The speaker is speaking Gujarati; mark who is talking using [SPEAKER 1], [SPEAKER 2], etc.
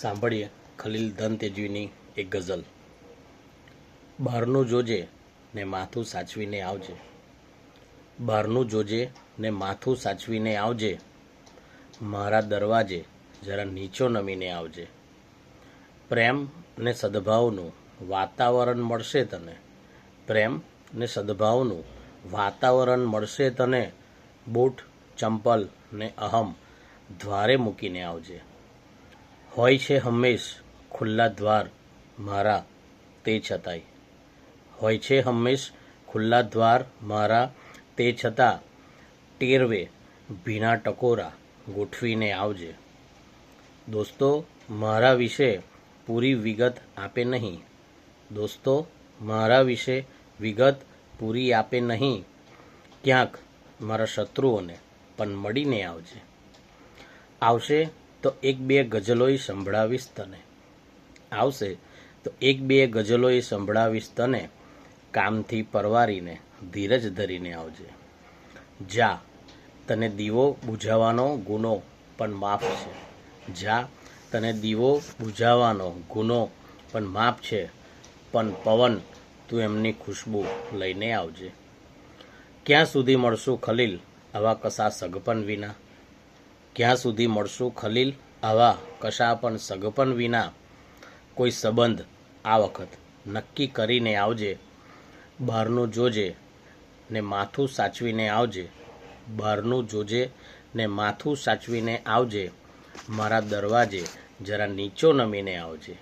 [SPEAKER 1] સાંભળીએ ખલીલ ધનતેજવીની એક ગઝલ. બહારનું જોજે ને માથું સાચવીને આવજે. બહારનું જોજે ને માથું સાચવીને આવજે. મારા દરવાજે જરા નીચો નમીને આવજે. પ્રેમ ને સદભાવનું વાતાવરણ મળશે તને. પ્રેમ ને સદભાવનું વાતાવરણ મળશે તને. બૂટ ચંપલ ને અહમ દ્વારે મૂકીને આવજે. હોય છે હંમેશ ખુલ્લા દ્વાર મારા તે છતાંય. હોય છે હંમેશ ખુલ્લા દ્વાર મારા તે છતાં ટેરવે ભીના ટકોરા ગોઠવીને આવજે. દોસ્તો મારા વિશે પૂરી વિગત આપે નહીં. દોસ્તો મારા વિશે વિગત પૂરી આપે નહીં. ક્યાંક મારા શત્રુઓને પણ મળીને આવજે. આવશે તો એક બે ગઝલોય સંભળાવીશ તને. આવશે તો એક બે ગઝલોય સંભળાવીશ તને. કામથી પરવારીને ધીરજ ધરીને આવજે. જા તને દીવો બુઝાવવાનો ગુનો પણ માફ છે. જા તને દીવો બુઝાવવાનો ગુનો પણ માફ છે. પણ પવન તું એમની ખુશ્બુ લઈને આવજે. ક્યાં સુધી મળશું ખલીલ આવા કશા સગપન વિના. ક્યાં સુધી મળશું ખલીલ આવા કશા પણ સગપન વિના. કોઈ સંબંધ આ વખત નક્કી કરીને આવજે. બહારનું જોજે ને માથું સાચવીને આવજે. બહારનું જોજે ને માથું સાચવીને આવજે. મારા દરવાજે જરા નીચો નમીને આવજે.